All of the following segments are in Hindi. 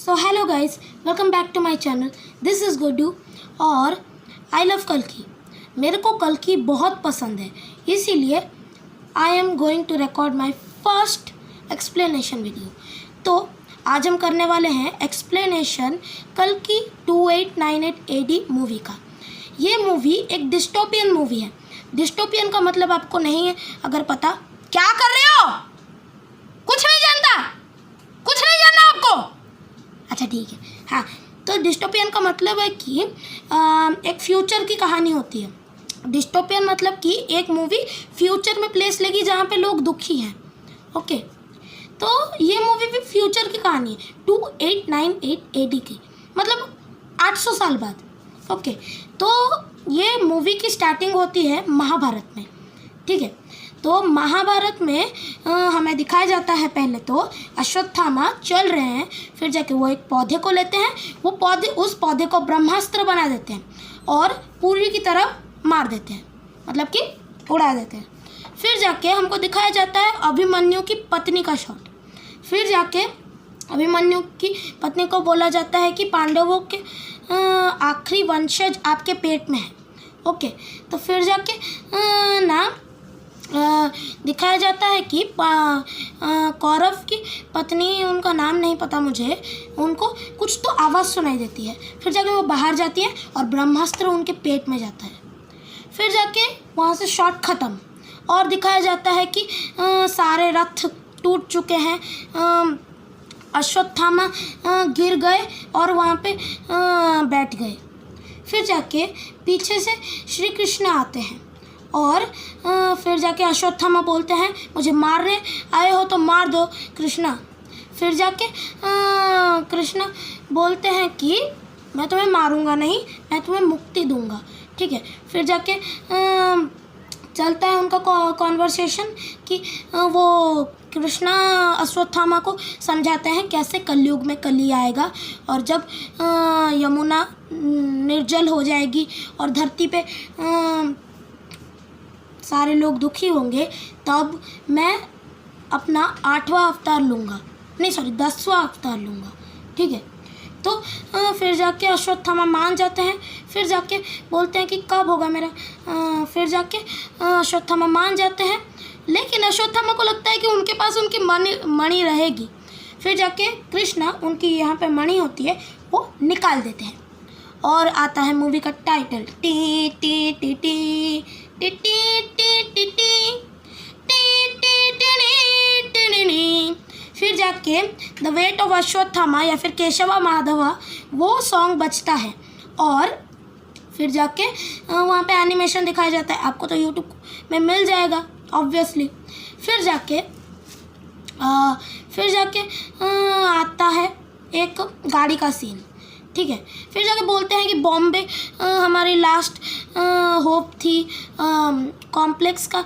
So hello guys, welcome back to my channel. This is Guddu और आई लव कल्कि। मेरे को कल्कि बहुत पसंद है, इसीलिए I am going to record my first explanation video. तो आज हम करने वाले हैं एक्सप्लेनेशन कल्कि 2898 AD मूवी का। ये मूवी एक डिस्टोपियन मूवी है। डिस्टोपियन का मतलब आपको नहीं है अगर पता। क्या कर रहे हो? कुछ नहीं जानता? कुछ नहीं जानना आपको? अच्छा ठीक है। हाँ, तो डिस्टोपियन का मतलब है कि एक फ्यूचर की कहानी होती है। डिस्टोपियन मतलब कि एक मूवी फ्यूचर में प्लेस लेगी जहाँ पे लोग दुखी हैं। ओके, तो ये मूवी भी फ्यूचर की कहानी है 2898 AD की, मतलब 800 साल बाद। ओके, तो ये मूवी की स्टार्टिंग होती है महाभारत में। ठीक है, तो महाभारत में हमें दिखाया जाता है पहले तो अश्वत्थामा चल रहे हैं, फिर जाके वो एक पौधे को लेते हैं। वो पौधे उस पौधे को ब्रह्मास्त्र बना देते हैं और पूर्वी की तरफ मार देते हैं, मतलब कि उड़ा देते हैं। फिर जाके हमको दिखाया जाता है अभिमन्यु की पत्नी का शॉट। फिर जाके अभिमन्यु की पत्नी को बोला जाता है कि पांडवों के आखिरी वंशज आपके पेट में है। ओके, तो फिर जाके दिखाया जाता है कि कौरव की पत्नी, उनका नाम नहीं पता मुझे, उनको कुछ तो आवाज़ सुनाई देती है। फिर जाके वो बाहर जाती है और ब्रह्मास्त्र उनके पेट में जाता है। फिर जाके वहाँ से शॉट ख़त्म और दिखाया जाता है कि सारे रथ टूट चुके हैं। अश्वत्थामा गिर गए और वहाँ पे बैठ गए। फिर जाके पीछे से श्री कृष्ण आते हैं और फिर जाके अश्वत्थामा बोलते हैं मुझे मारने आए हो तो मार दो कृष्णा। फिर जाके कृष्ण बोलते हैं कि मैं तुम्हें मारूंगा नहीं, मैं तुम्हें मुक्ति दूंगा। ठीक है, फिर जाके चलता है उनका कॉन्वर्सेशन कि वो कृष्णा अश्वत्थामा को समझाते हैं कैसे कलयुग में कली आएगा और जब यमुना निर्जल हो जाएगी और धरती पे सारे लोग दुखी होंगे, तब मैं अपना 8वां अवतार लूँगा, नहीं सॉरी 10वां अवतार लूँगा। ठीक है, तो फिर जाके अश्वत्थामा मान जाते हैं। फिर जाके बोलते हैं कि कब होगा मेरा। फिर जाके अश्वत्थामा मान जाते हैं, लेकिन अश्वत्थामा को लगता है कि उनके पास उनकी मणि रहेगी। फिर जाके कृष्णा उनकी यहाँ पे मणि होती है वो निकाल देते हैं और आता है मूवी का title T T T T T T T T T T T. फिर जाके द वेट ऑफ अश्वत्थामा या फिर केशवा माधवा वो सॉन्ग बजता है और फिर जाके वहाँ पे एनिमेशन दिखाया जाता है। आपको तो यूट्यूब में मिल जाएगा ऑब्वियसली। फिर जाके आता है एक गाड़ी का सीन। ठीक है, फिर जाके बोलते हैं कि बॉम्बे हमारी लास्ट होप थी। कॉम्प्लेक्स का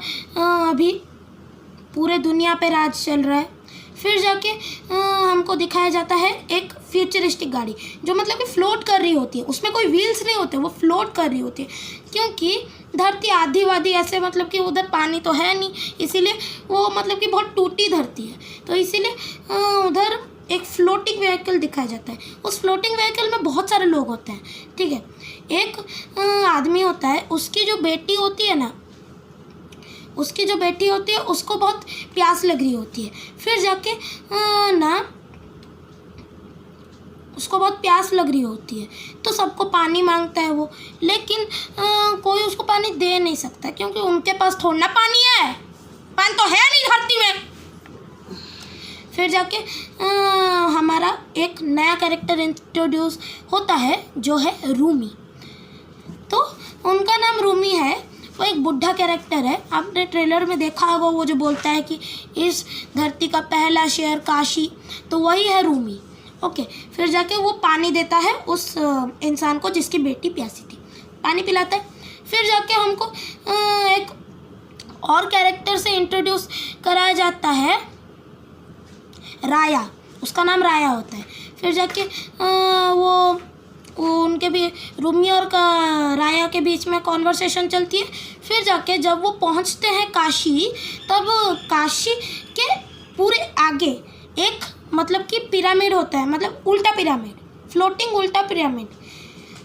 अभी पूरे दुनिया पे राज चल रहा है। फिर जाके हमको दिखाया जाता है एक फ्यूचरिस्टिक गाड़ी जो मतलब कि फ्लोट कर रही होती है। उसमें कोई व्हील्स नहीं होते, वो फ्लोट कर रही होती है क्योंकि धरती आधी वादी ऐसे, मतलब कि उधर पानी तो है नहीं, इसीलिए वो मतलब कि बहुत टूटी धरती है, तो इसीलिए उधर एक फ्लोटिंग व्हीकल दिखाया जाता है। उस फ्लोटिंग व्हीकल में बहुत सारे लोग होते हैं। ठीक है, एक आदमी होता है, उसकी जो बेटी होती है ना, उसको बहुत प्यास लग रही होती है। फिर जाके उसको बहुत प्यास लग रही होती है तो सबको पानी मांगता है वो, लेकिन कोई उसको पानी दे नहीं सकता क्योंकि उनके पास थोड़ा ना पानी है, पानी तो है नहीं धरती में। फिर जाके हमारा एक नया कैरेक्टर इंट्रोड्यूस होता है जो है रूमी। तो उनका नाम रूमी है, वो एक बुढ़ा कैरेक्टर है। आपने ट्रेलर में देखा होगा वो जो बोलता है कि इस धरती का पहला शहर काशी, तो वही है रूमी। ओके, फिर जाके वो पानी देता है उस इंसान को जिसकी बेटी प्यासी थी, पानी पिलाता है। फिर जाके हमको एक और कैरेक्टर से इंट्रोड्यूस कराया जाता है, राया। उसका नाम राया होता है। फिर जाके वो उनके भी रूमी और राया के बीच में कॉन्वर्सेशन चलती है। फिर जाके जब वो पहुंचते हैं काशी, तब काशी के पूरे आगे एक मतलब कि पिरामिड होता है, मतलब उल्टा पिरामिड, फ्लोटिंग उल्टा पिरामिड,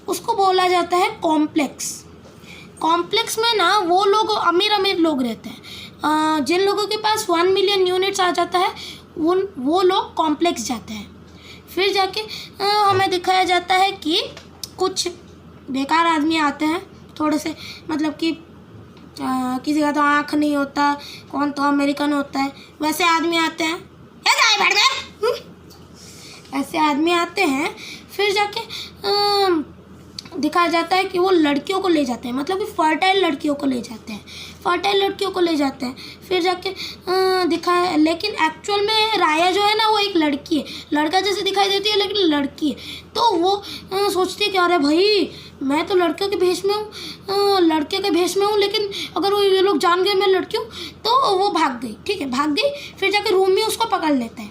उसको बोला जाता है कॉम्प्लेक्स। कॉम्प्लेक्स में ना वो लोग अमीर अमीर लोग रहते हैं, जिन लोगों के पास 1 मिलियन यूनिट्स आ जाता है वो लोग कॉम्प्लेक्स जाते हैं। फिर जाके हमें दिखाया जाता है कि कुछ बेकार आदमी आते हैं, थोड़े से मतलब कि किसी का तो आँख नहीं होता, कौन तो अमेरिकन होता है, वैसे आदमी आते हैं, ऐसे आदमी आते हैं। फिर जाके दिखाया जाता है कि वो लड़कियों को ले जाते हैं, मतलब कि फर्टाइल लड़कियों को ले जाते हैं, फर्टाइल लड़कियों को ले जाते हैं। फिर जाके दिखाया, लेकिन एक्चुअल में राया जो है ना वो एक लड़की है, लड़का जैसे दिखाई देती है लेकिन लड़की है। तो वो सोचती है कि अरे भाई मैं तो लड़के के भेष में हूँ, लेकिन अगर वो ये लोग जान गए मैं लड़की हूँ, तो वो भाग गई। ठीक है, भाग गई। फिर जाके रूमी उसको पकड़ लेता है।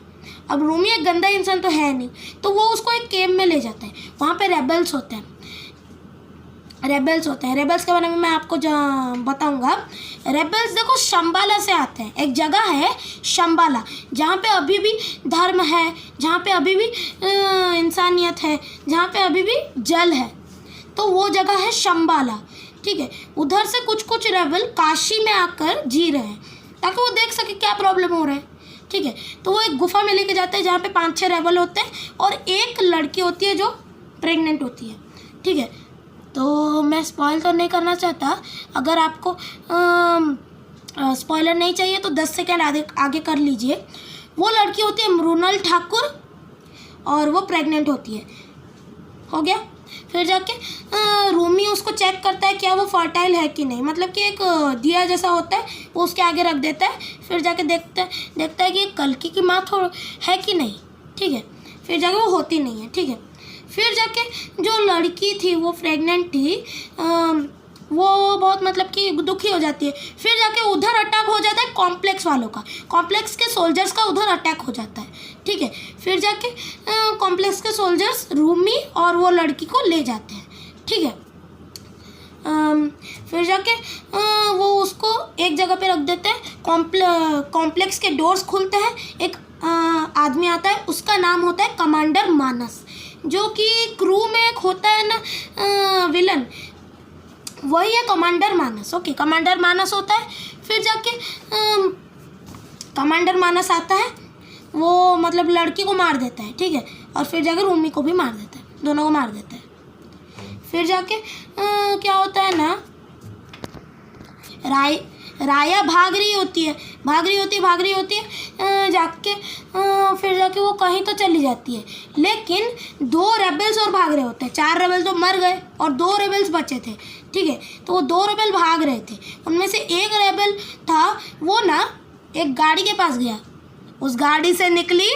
अब रूमी एक गंदा इंसान तो है नहीं, तो वो उसको एक केव में ले जाता है। वहाँ पे रेबल्स होते हैं, रेबल्स के बारे में मैं आपको बताऊंगा। रेबल्स देखो शंबाला से आते हैं, एक जगह है शंबाला जहाँ पे अभी भी धर्म है, जहाँ पे अभी भी इंसानियत है, जहाँ पे अभी भी जल है, तो वो जगह है शंबाला। ठीक है, उधर से कुछ रेबल काशी में आकर जी रहे हैं ताकि वो देख सके क्या प्रॉब्लम हो रहा है। ठीक है, तो वो एक गुफा में लेके जाते हैं जहाँ पे 5-6 रेबल होते हैं और एक लड़की होती है जो प्रेग्नेंट होती है। ठीक है, तो मैं स्पॉइल तो नहीं करना चाहता, अगर आपको स्पॉइलर नहीं चाहिए तो 10 सेकेंड आगे कर लीजिए। वो लड़की होती है मृणाल ठाकुर और वो प्रेग्नेंट होती है। हो गया। फिर जाके रूमी उसको चेक करता है क्या वो फर्टाइल है कि नहीं, मतलब कि एक दिया जैसा होता है वो उसके आगे रख देता है। फिर जाके देखता है कि कल्कि की माँ है कि नहीं। ठीक है, फिर जाके वो होती नहीं है। ठीक है, फिर जाके जो लड़की थी वो प्रेग्नेंट थी, वो बहुत मतलब कि दुखी हो जाती है। फिर जाके उधर अटैक हो जाता है कॉम्प्लेक्स वालों का, कॉम्प्लेक्स के सोल्जर्स का उधर अटैक हो जाता है। ठीक है, फिर जाके कॉम्प्लेक्स के सोल्जर्स रूमी और वो लड़की को ले जाते हैं। ठीक है, फिर जाके वो उसको एक जगह पे रख देते हैं। कॉम्प्लेक्स के डोर्स खुलते हैं, एक आदमी आता है, उसका नाम होता है कमांडर मानस, जो कि क्रू में एक होता है ना विलन, वही है कमांडर मानस। ओके, कमांडर मानस होता है। फिर जाके कमांडर मानस आता है, वो मतलब लड़की को मार देता है। ठीक है, और फिर जाके रूमी को भी मार देता है, दोनों को मार देता है। फिर जाके क्या होता है ना, राया भाग रही होती है जाके फिर जाके वो कहीं तो चली जाती है, लेकिन 2 रेबल्स और भाग रहे होते हैं। 4 रेबल तो मर गए और 2 रेबल्स बचे थे। ठीक है, तो वो 2 रेबल भाग रहे थे, उनमें से एक रेबल था वो ना एक गाड़ी के पास गया, उस गाड़ी से निकली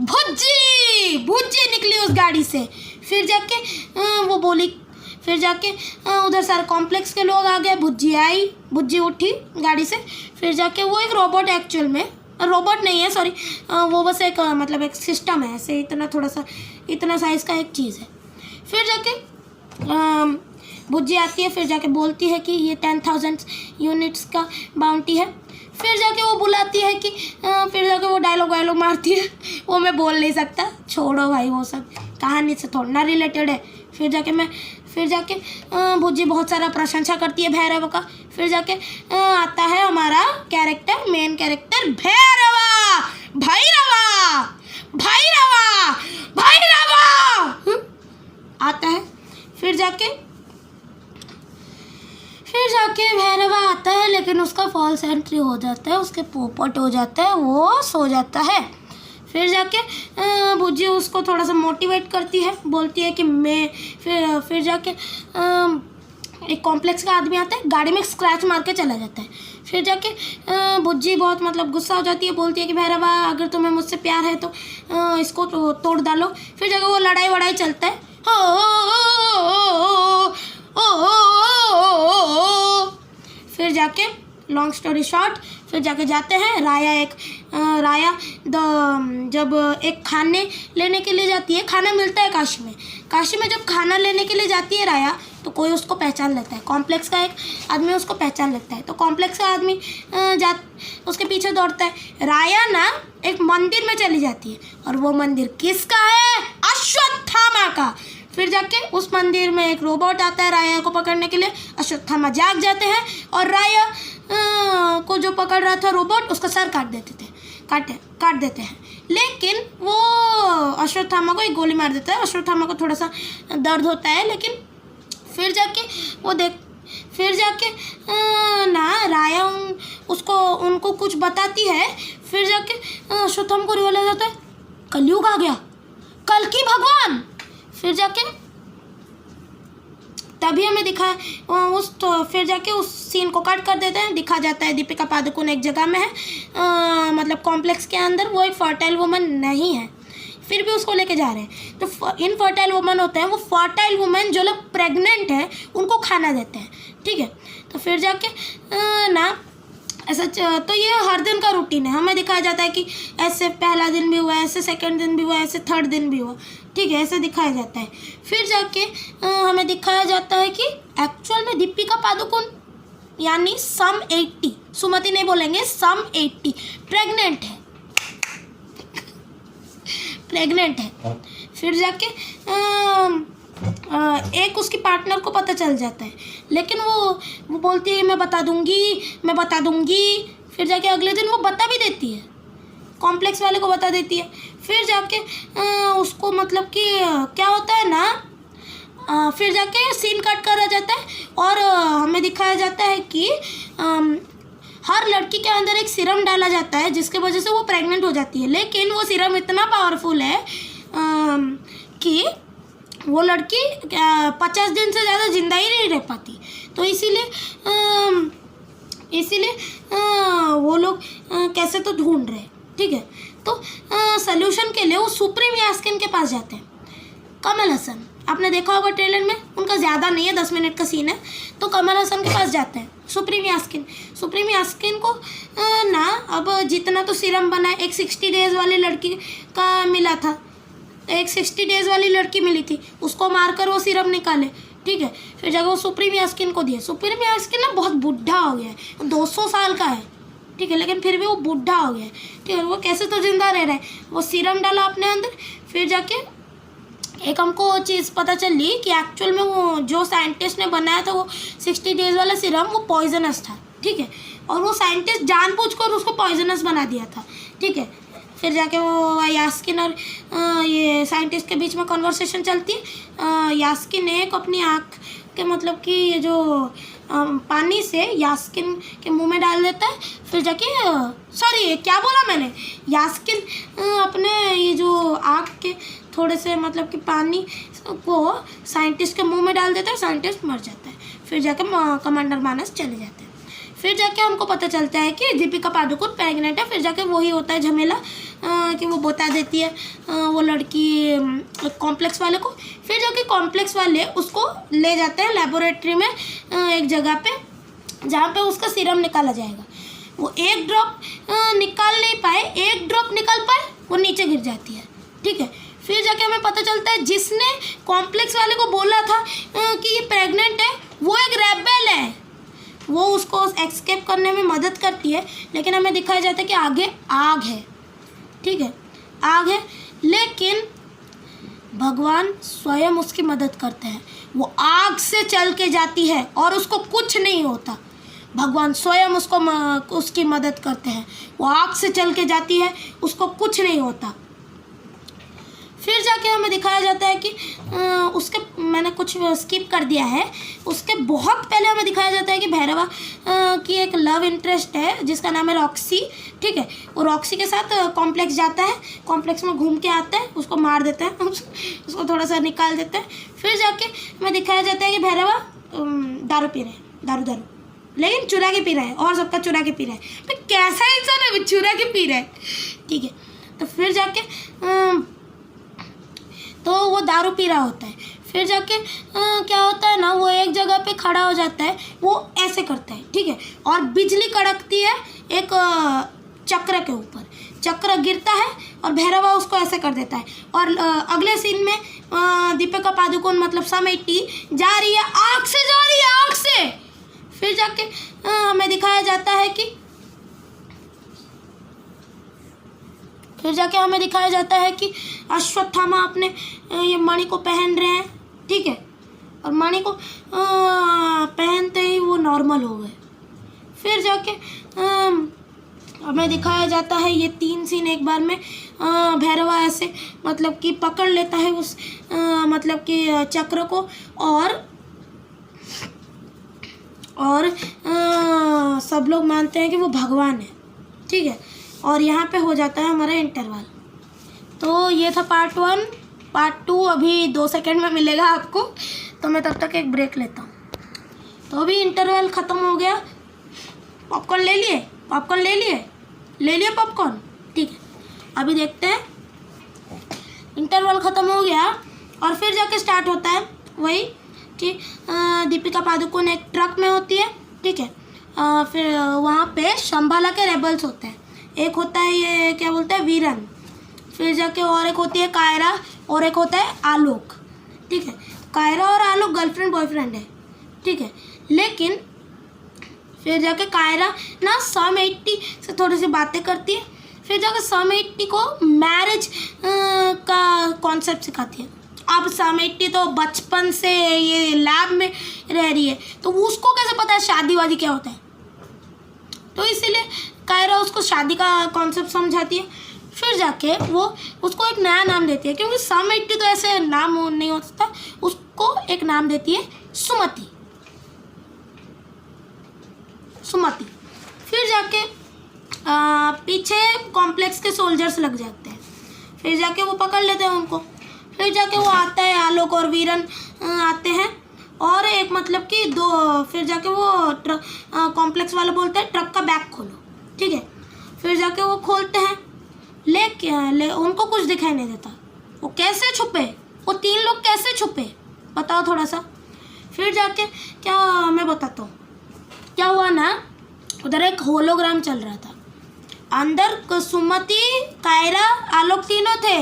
भुज्जी निकली उस गाड़ी से। फिर जाके वो बोली, फिर जाके उधर सारे कॉम्प्लेक्स के लोग आ गए, भुज्जी उठी गाड़ी से। फिर जाके वो एक रोबोट, एक्चुअल में रोबोट नहीं है, सॉरी, वो बस एक मतलब एक सिस्टम है, ऐसे इतना साइज का एक चीज़ है। फिर जाके भुज्जी आती है, फिर जाके बोलती है कि ये 10,000 यूनिट्स का बाउंटी है। फिर जाके वो बुलाती है कि फिर जाके वो डायलॉग मारती है, वो मैं बोल नहीं सकता, छोड़ो भाई, वो सब कहानी से थोड़ा ना रिलेटेड है। फिर जाके भुज्जी बहुत सारा प्रशंसा करती है भैरव का। फिर जाके आता है हमारा मेन कैरेक्टर भैरवा आता है। फिर जाके भैरवा आता है, लेकिन उसका फॉल्स एंट्री हो जाता है, उसके पोपट हो जाता है, वो सो जाता है। फिर जाके भुज्जी उसको थोड़ा सा मोटिवेट करती है, बोलती है कि मैं फिर जाके एक कॉम्प्लेक्स का आदमी आता है, गाड़ी में स्क्रैच मार के चला जाता है। फिर जाके भुज्जी बहुत मतलब गुस्सा हो जाती है, बोलती है कि भैरवा अगर तुम्हें मुझसे प्यार है तो इसको तोड़ डालो। फिर जाके वो लड़ाई चलता है। फिर जाके लॉन्ग स्टोरी शॉर्ट, फिर जाके जाते हैं राया जब एक खाने लेने के लिए जाती है, खाना मिलता है काशी में जब खाना लेने के लिए जाती है राया, तो कोई उसको पहचान लेता है, कॉम्प्लेक्स का एक आदमी उसको पहचान लेता है, तो कॉम्प्लेक्स का आदमी उसके पीछे दौड़ता है। राया ना एक मंदिर में चली जाती है, और वो मंदिर किसका है? अश्वत्थामा का। फिर जाके उस मंदिर में एक रोबोट आता है राया को पकड़ने के लिए। अश्वत्थामा जाग जाते हैं और राया को जो पकड़ रहा था रोबोट, उसका सर काट देते हैं। लेकिन वो अश्वत्थामा को एक गोली मार देता है। अश्वत्थामा को थोड़ा सा दर्द होता है, लेकिन फिर जाके ना राया उनको कुछ बताती है। फिर जाके अश्वत्थामा को रियलाइज होता है कलयुग आ गया, कल्कि भगवान। फिर जाके तभी हमें फिर जाके उस सीन को कट कर देते हैं। दिखा जाता है दीपिका पादुकोण एक जगह में है, मतलब कॉम्प्लेक्स के अंदर। वो एक फर्टाइल वुमन नहीं है, फिर भी उसको लेके जा रहे हैं। तो इनफर्टाइल वुमन होते हैं वो फर्टाइल वुमन जो लोग प्रेग्नेंट हैं उनको खाना देते हैं, ठीक है। तो फिर जाके ना ऐसा तो ये हर दिन का रूटीन है। हमें दिखाया जाता है कि ऐसे पहला दिन भी हुआ, ऐसे सेकंड दिन भी हुआ, ऐसे थर्ड दिन भी हुआ, ठीक है, ऐसे दिखाया जाता है। फिर जाके हमें दिखाया जाता है कि एक्चुअल में दीपिका पादुकोण यानी सम 80, सुमति नहीं बोलेंगे, सम 80 प्रेग्नेंट है। फिर जाके एक उसकी पार्टनर को पता चल जाता है, लेकिन वो बोलती है मैं बता दूंगी। फिर जाके अगले दिन वो बता भी देती है, कॉम्प्लेक्स वाले को बता देती है। फिर जाके उसको मतलब कि क्या होता है ना, फिर जाके सीन कट करा जाता है और हमें दिखाया जाता है कि हर लड़की के अंदर एक सीरम डाला जाता है जिसके वजह से वो प्रेग्नेंट हो जाती है। लेकिन वो सीरम इतना पावरफुल है कि वो लड़की 50 दिन से ज़्यादा जिंदा ही नहीं रह पाती। तो इसीलिए वो लोग कैसे तो ढूंढ रहे हैं, ठीक है। तो सल्यूशन के लिए वो सुप्रीम यास्किन के पास जाते हैं। कमल हसन, आपने देखा होगा ट्रेलर में, उनका ज़्यादा नहीं है, 10 मिनट का सीन है। तो कमल हसन के पास जाते हैं सुप्रीम यास्किन को ना अब जितना तो सीरम बना है, एक 60 डेज़ वाली लड़की का मिला था, एक 60 डेज़ वाली लड़की मिली थी, उसको मारकर वो सीरम निकाले, ठीक है। फिर जाकर वो सुप्रीम यास्किन को दिए। सुप्रीम यास्किन ना बहुत बुढ़ा हो गया है, 200 साल का है, ठीक है, लेकिन फिर भी वो बुढ़ा हो गया है, ठीक है। वो कैसे तो जिंदा रह रहा है, वो सीरम डाला अपने अंदर। फिर जाके एक हमको चीज़ पता चली कि एक्चुअल में वो जो साइंटिस्ट ने बनाया था वो 60 डेज़ वाला सीरम वो पॉइजनस था, ठीक है, और वो साइंटिस्ट जानबूझकर उसको पॉइजनस बना दिया था, ठीक है। फिर जाके वो यास्किन और ये साइंटिस्ट के बीच में कन्वर्सेशन चलती है। यास्किन एक अपनी आँख के मतलब कि ये जो पानी से यास्किन के मुंह में डाल देता है। फिर जाके सॉरी क्या बोला मैंने, यास्किन अपने ये जो आँख के थोड़े से मतलब कि पानी को साइंटिस्ट के मुंह में डाल देता है, साइंटिस्ट मर जाता है। फिर जाके कमांडर मानस चले जाते हैं। फिर जाके हमको पता चलता है कि दीपिका पादुकोण प्रेग्नेंट है। फिर जाके वही होता है झमेला कि वो बता देती है वो लड़की कॉम्प्लेक्स वाले को। फिर जाके कॉम्प्लेक्स वाले उसको ले जाते हैं लेबोरेटरी में एक जगह पे, जहाँ पे उसका सीरम निकाला जाएगा। वो एक ड्रॉप निकाल नहीं पाए, एक ड्रॉप निकाल पाए, वो नीचे गिर जाती है, ठीक है। फिर जाके हमें पता चलता है जिसने कॉम्प्लेक्स वाले को बोला था कि ये प्रेग्नेंट है वो एक रेबेल है, वो उसको एस्केप करने में मदद करती है। लेकिन हमें दिखाया जाता है कि आगे आग है, ठीक है, आग है, लेकिन भगवान स्वयं उसकी मदद करते हैं। वो आग से चल के जाती है और उसको कुछ नहीं होता, भगवान स्वयं उसकी मदद करते हैं। वो आग से चल के जाती है, उसको कुछ नहीं होता। फिर जाके हमें दिखाया जाता है कि उसके मैंने कुछ स्किप कर दिया है, उसके बहुत पहले हमें दिखाया जाता है कि भैरवा की एक लव इंटरेस्ट है जिसका नाम है रॉक्सी, ठीक है। वो रॉक्सी के साथ कॉम्प्लेक्स जाता है, कॉम्प्लेक्स में घूम के आता है, उसको मार देते हैं, उसको थोड़ा सा निकाल देते हैं। फिर जाके हमें दिखाया जाता है कि भैरवा दारू पी रहे हैं, दारू लेकिन चुरा के पी रहा है, और सबका चुरा के पी रहा है। तो कैसा इंसान है, चुरा के पी रहा है, ठीक है। तो फिर जाके तो वो दारू पी रहा होता है। फिर जाके क्या होता है ना, वो एक जगह पे खड़ा हो जाता है, वो ऐसे करता है, ठीक है, और बिजली कड़कती है एक चक्र के ऊपर। चक्र गिरता है और भैरवा उसको ऐसे कर देता है। और अगले सीन में दीपिका पादुकोण मतलब समेटी जा रही है, आग से जा रही है, आग से। फिर जाके हमें दिखाया जाता है कि अश्वत्थामा अपने ये मणि को पहन रहे हैं, ठीक है, और मणि को पहनते ही वो नॉर्मल हो गए। फिर जाके हमें दिखाया जाता है ये 3 सीन एक बार में। भैरवा ऐसे मतलब कि पकड़ लेता है उस मतलब कि चक्र को, और सब लोग मानते हैं कि वो भगवान है, ठीक है। और यहाँ पे हो जाता है हमारा इंटरवल। तो ये था पार्ट 1। पार्ट 2 अभी 2 सेकंड में मिलेगा आपको, तो मैं तब तक एक ब्रेक लेता हूँ। तो अभी इंटरवल ख़त्म हो गया। पॉपकॉर्न ले लिए पॉपकॉर्न, ठीक है। अभी देखते हैं, इंटरवल ख़त्म हो गया और फिर जाके स्टार्ट होता है वही कि दीपिका पादुकोण एक ट्रक में होती है, ठीक है। फिर वहाँ पे शंबाला के रेबल्स होते हैं। एक होता है ये क्या बोलते हैं, वीरन। फिर जाके और एक होती है कायरा, और एक होता है आलोक, ठीक है। कायरा और आलोक गर्लफ्रेंड बॉयफ्रेंड है, ठीक है। लेकिन फिर जाके कायरा ना समेटी से थोड़ी सी बातें करती है। फिर जाके समेटी को मैरिज का कॉन्सेप्ट सिखाती है। अब समेटी तो बचपन से ये लैब में रह रही है, तो उसको कैसे पता है शादी वादी क्या होता है। तो इसीलिए कायरा उसको शादी का कॉन्सेप्ट समझाती है। फिर जाके वो उसको एक नया नाम देती है, क्योंकि समेटी तो ऐसे नाम नहीं होता, उसको एक नाम देती है सुमति। फिर जाके पीछे कॉम्प्लेक्स के सोल्जर्स लग जाते हैं। फिर जाके वो पकड़ लेते हैं उनको। फिर जाके वो आता है, आलोक और वीरन आते हैं, और एक मतलब कि फिर जाके वो ट्रक कॉम्प्लेक्स वाले बोलते हैं ट्रक का बैग खोलो, ठीक है। फिर जाके वो खोलते हैं, उनको कुछ दिखाई नहीं देता। वो कैसे छुपे, वो 3 लोग कैसे छुपे, बताओ थोड़ा सा। फिर जाके क्या मैं बताता हूँ क्या हुआ ना, उधर एक होलोग्राम चल रहा था। अंदर सुमति, कायरा, आलोक तीनों थे,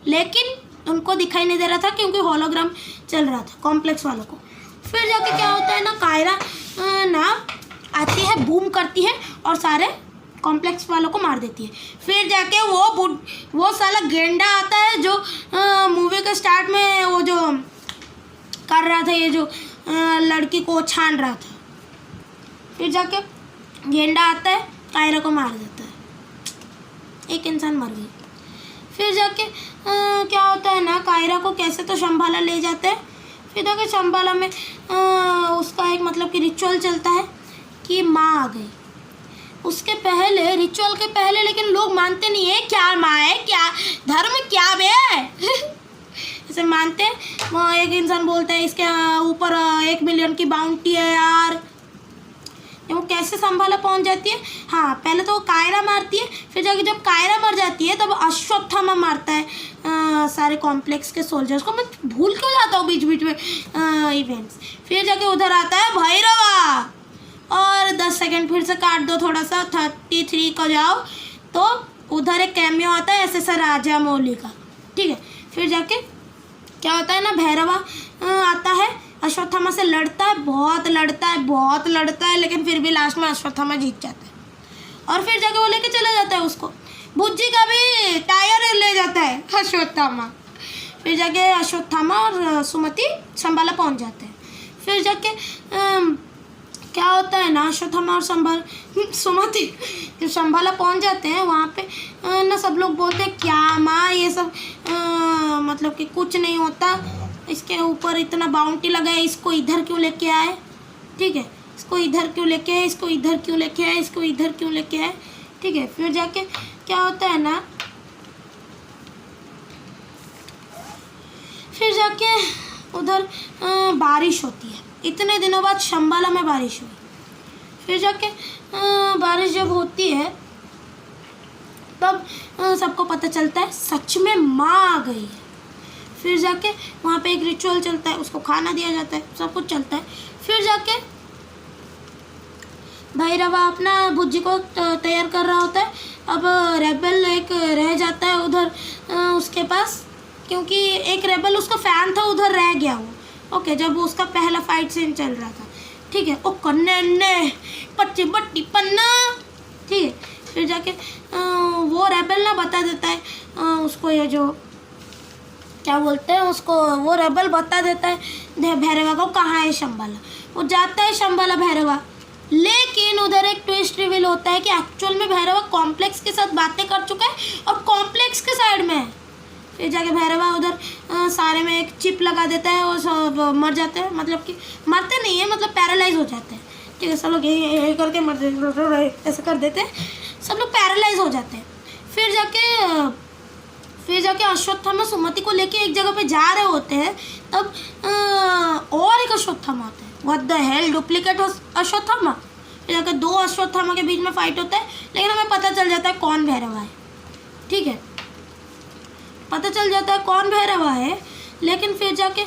लेकिन उनको दिखाई नहीं दे रहा था क्योंकि होलोग्राम चल रहा था कॉम्प्लेक्स वालों को। फिर जाके क्या होता है ना, कायरा ना आती है, बूम करती है और सारे कॉम्प्लेक्स वालों को मार देती है। फिर जाके वो साला गेंडा आता है जो मूवी के स्टार्ट में वो जो कर रहा था, ये जो लड़की को छान रहा था। फिर जाके गेंडा आता है, कायरा को मार देता है, एक इंसान मर गई। फिर जाके क्या होता है ना, कायरा को कैसे तो शंबाला ले जाते हैं। फिर जाके शंबाला में उसका एक मतलब कि रिचुअल चलता है कि माँ आ गई। उसके पहले, रिचुअल के पहले, लेकिन लोग मानते नहीं है, क्या माँ है, क्या धर्म, क्या बे ऐसे मानते हैं। वहाँ एक इंसान बोलता है इसके ऊपर 1 मिलियन की बाउंटी है यार। वो कैसे संभाला पहुंच जाती है। हाँ, पहले तो वो कायरा मारती है, फिर जाके जब कायरा मर जाती है तब अश्वत्थामा मारता है सारे कॉम्प्लेक्स के सोल्जर्स को। मैं भूल क्यों जाता हूँ बीच बीच में इवेंट्स। फिर जाके उधर आता है भैरवा, और 10 सेकंड फिर से काट दो थोड़ा सा, 33 को जाओ तो उधर एक कैमियो आता है SSR राजामौली का, ठीक है। फिर जाके क्या होता है ना, भैरवा आता है, अश्वत्थामा से लड़ता है, बहुत लड़ता है, लेकिन फिर भी लास्ट में अश्वत्थामा जीत जाता है। और फिर जाके वो लेके चला जाता है उसको, बुज्जी का भी टायर ले जाता है अश्वत्थामा। फिर जाके अश्वत्थामा और सुमति शंबाला पहुंच जाते हैं। फिर जाके क्या होता है ना, अश्वत्थामा और सुमति जब शंबाला पहुंच जाते हैं वहाँ पे ना सब लोग बोलते हैं क्या माँ ये सब मतलब कि कुछ नहीं होता, इसके ऊपर इतना बाउंटी लगा है, इसको इधर क्यों लेके आए, ठीक है, इसको इधर क्यों लेके आए, इसको इधर क्यों लेके आए, इसको इधर क्यों लेके आए, ठीक है। फिर जाके क्या होता है ना, फिर जाके उधर बारिश होती है। इतने दिनों बाद शंबाला में बारिश हुई। फिर जाके बारिश जब होती है तब सबको पता चलता है सच में माँ आ गई है। फिर जाके वहाँ पे एक रिचुअल चलता है, उसको खाना दिया जाता है, सब कुछ चलता है। फिर जाके भैरवा अपना भुज्जी को तैयार कर रहा होता है। अब रेबल एक रह जाता है उधर उसके पास, क्योंकि एक रेबल उसका फ़ैन था उधर रह गया वो। ओके, जब उसका पहला फाइट सीन चल रहा था, ठीक है। ओ कन्ने अन्ने पच्ची बट्टी पन्ना, ठीक है। फिर जाके वो रेबल ना बता देता है उसको, ये जो क्या बोलते हैं उसको, वो रेबल बता देता है भैरवा को कहाँ है शंबाला। वो जाता है शंबाला भैरवा, लेकिन उधर एक ट्विस्ट रिवील होता है कि एक्चुअल में भैरवा कॉम्प्लेक्स के साथ बातें कर चुका है और कॉम्प्लेक्स के साइड में है। फिर जाके भैरवा उधर सारे में एक चिप लगा देता है और सब मर जाते हैं, मतलब कि मरते नहीं है, मतलब पैरालाइज हो जाते हैं, ठीक है। सब लोग ये करके मर ऐसे कर देते हैं, सब लोग पैरालाइज हो जाते हैं। फिर जाके अश्वत्थामा सुमति को लेके एक जगह पे जा रहे होते हैं, तब और एक अश्वत्थामा आता है। What the hell, duplicate Ashwatthama. फिर जाके दो अश्वत्थामा के बीच में फाइट होता है, लेकिन हमें पता चल जाता है कौन भैरवा है, ठीक है। पता चल जाता है कौन भैरवा है, लेकिन फिर जाके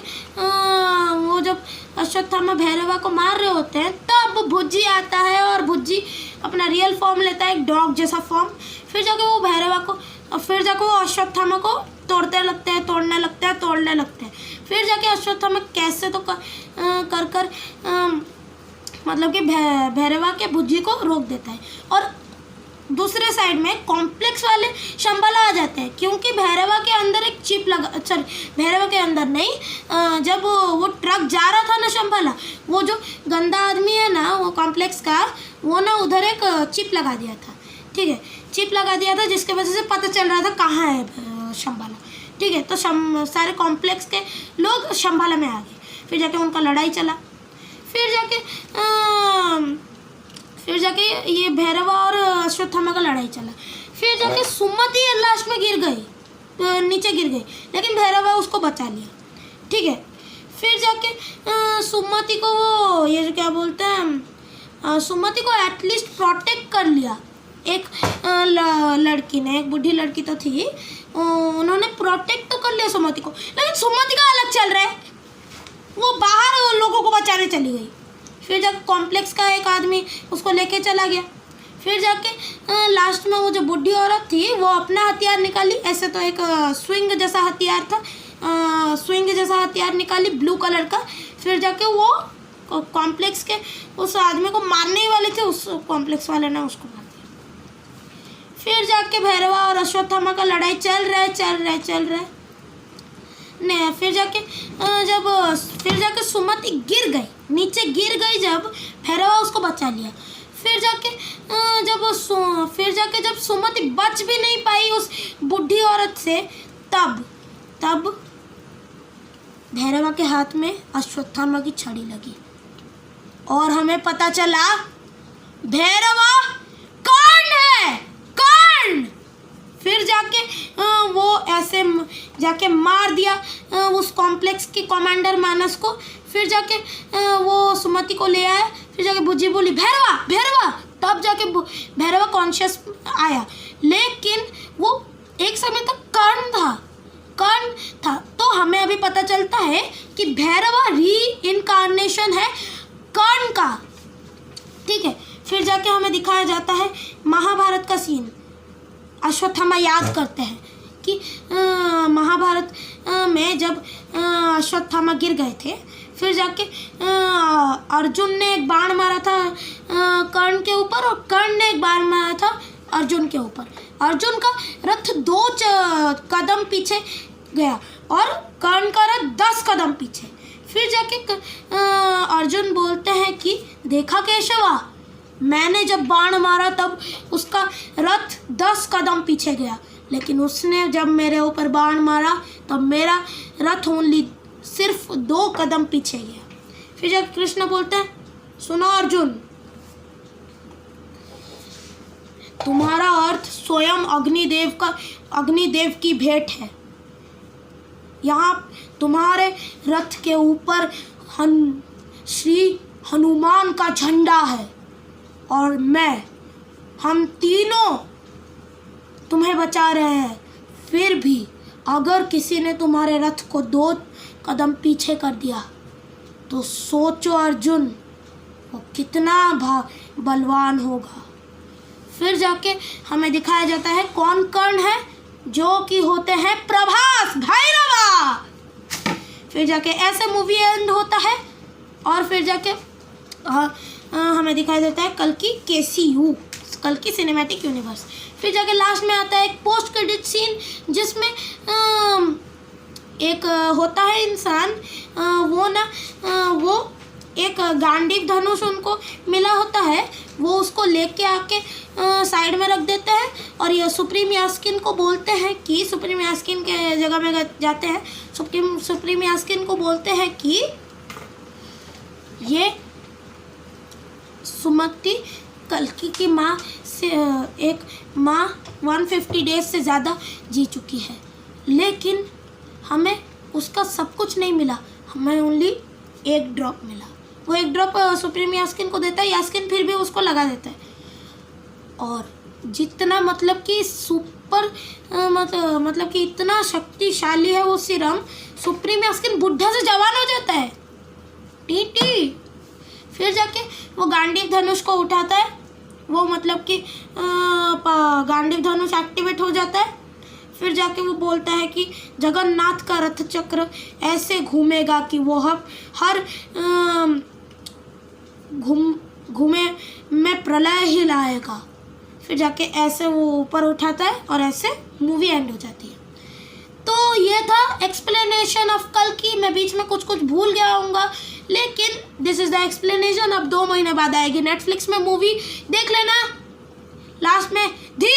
वो जब अश्वत्थामा भैरवा को मार रहे होते हैं तब भुज्जी आता है और भुज्जी अपना रियल फॉर्म लेता है, एक डॉग जैसा फॉर्म। फिर जाके वो भैरवा को, फिर जाके वो अश्वत्थामा को तोड़ने लगते हैं। फिर जाके अश्वत्थामा कैसे तो कर मतलब कि भैरवा के भुज्जी को रोक देता है। और दूसरे साइड में कॉम्प्लेक्स वाले शंबाला आ जाते हैं, क्योंकि भैरवा के अंदर एक चिप लगा, सॉरी भैरवा के अंदर नहीं, जब वो ट्रक जा रहा था ना शंबाला, वो जो गंदा आदमी है ना वो कॉम्प्लेक्स का, वो ना उधर एक चिप लगा दिया था, ठीक है। चिप लगा दिया था जिसके वजह से पता चल रहा था कहाँ है शंबाला, ठीक है। तो सारे कॉम्प्लेक्स के लोग शंबाला में आ गए। फिर जाके उनका लड़ाई चला। फिर जाके ये भैरवा और अश्वत्थामा का लड़ाई चला। फिर जाके सुमति लास्ट में गिर गई, नीचे गिर गई, लेकिन भैरवा उसको बचा लिया, ठीक है। फिर जाके सुमति को वो ये जो क्या बोलते हैं, सुमति को एटलीस्ट प्रोटेक्ट कर लिया एक लड़की ने, एक बूढ़ी लड़की तो थी, उन्होंने प्रोटेक्ट तो कर लिया सुमति को, लेकिन सुमति का अलग चल रहा है, वो बाहर लोगों को बचाने चली गई। फिर जाके कॉम्प्लेक्स का एक आदमी उसको लेके चला गया। फिर जाके लास्ट में वो जो बूढ़ी औरत थी वो अपना हथियार निकाली, ऐसे तो एक स्विंग जैसा हथियार था, स्विंग जैसा हथियार निकाली ब्लू कलर का। फिर जाके वो कॉम्प्लेक्स के उस आदमी को मारने ही वाले थे, उस कॉम्प्लेक्स वाले ने उसको मार दिया। फिर जाके भैरवा और अश्वत्थामा का लड़ाई चल रहा है नहीं। फिर जाके सुमति गिर गई, नीचे गिर गई, जब भैरवा उसको बचा लिया। फिर जाके जब सुमति बच भी नहीं पाई उस बूढ़ी औरत से, तब भैरवा के हाथ में अश्वत्थामा की छड़ी लगी और हमें पता चला भैरवा कौन है, कौन। फिर जाके वो ऐसे जाके मार दिया उस कॉम्प्लेक्स की कमांडर मानस को। फिर जाके वो सुमति को ले आया। फिर जाके भुज्जी बोली भैरवा, तब जाके भैरवा कॉन्शियस आया, लेकिन वो एक समय तक कर्ण था। तो हमें अभी पता चलता है कि भैरवा री इनकारनेशन है कर्ण का, ठीक है। फिर जाके हमें दिखाया जाता है महाभारत का सीन। अश्वत्थामा याद करते हैं कि महाभारत में जब अश्वत्थामा गिर गए थे, फिर जाके अर्जुन ने एक बाण मारा था कर्ण के ऊपर और कर्ण ने एक बाण मारा था अर्जुन के ऊपर। अर्जुन का रथ 2 कदम पीछे गया और कर्ण का रथ 10 कदम पीछे। फिर जाके अर्जुन बोलते हैं कि देखा केशवा, मैंने जब बाण मारा तब उसका रथ 10 कदम पीछे गया, लेकिन उसने जब मेरे ऊपर बाण मारा तब मेरा रथ ओनली सिर्फ 2 कदम पीछे गया। फिर जब कृष्ण बोलते हैं, सुनो अर्जुन, तुम्हारा अर्थ स्वयं अग्निदेव की भेंट है। यहाँ तुम्हारे रथ के ऊपर श्री हनुमान का झंडा है और हम तीनों तुम्हें बचा रहे हैं। फिर भी अगर किसी ने तुम्हारे रथ को 2 कदम पीछे कर दिया तो सोचो अर्जुन, वो कितना बलवान होगा। फिर जाके हमें दिखाया जाता है कौन कर्ण है, जो कि होते हैं प्रभास भैरवा। फिर जाके ऐसे मूवी एंड होता है और फिर जाके हमें दिखाया जाता है कल्कि KCU, कल्कि सिनेमैटिक यूनिवर्स। फिर जाके लास्ट में आता है एक पोस्ट क्रेडिट सीन जिसमें एक होता है इंसान, वो एक गांडीव धनुष उनको मिला होता है, वो उसको लेके आके साइड में रख देते हैं और ये सुप्रीम यास्किन को बोलते हैं कि सुप्रीम यास्किन के जगह में जाते हैं, सुप्रीम यास्किन को बोलते हैं कि ये सुमति कल्कि की माँ से एक माँ 150 डेज से ज़्यादा जी चुकी है, लेकिन हमें उसका सब कुछ नहीं मिला, हमें ओनली एक ड्रॉप मिला। वो एक ड्रॉप सुप्रीम यास्किन को देता है, यास्किन फिर भी उसको लगा देता है। और जितना मतलब कि सुपर मतलब कि इतना शक्तिशाली है वो सीरम, सुप्रीम यास्किन बुढ़ा से जवान हो जाता है। टी फिर जाके वो गांडीव धनुष को उठाता है, वो मतलब कि गांडीव धनुष एक्टिवेट हो जाता है। फिर जाके वो बोलता है कि जगन्नाथ का रथ चक्र ऐसे घूमेगा कि वो हर घूमे में प्रलय ही लाएगा। फिर जाके ऐसे वो ऊपर उठाता है और ऐसे मूवी एंड हो जाती है। तो ये था एक्सप्लेनेशन ऑफ कल्कि। मैं बीच में कुछ भूल गया होऊंगा, लेकिन दिस इज़ द एक्सप्लेनेशन। अब 2 महीने बाद आएगी नेटफ्लिक्स में मूवी, देख लेना। लास्ट में धी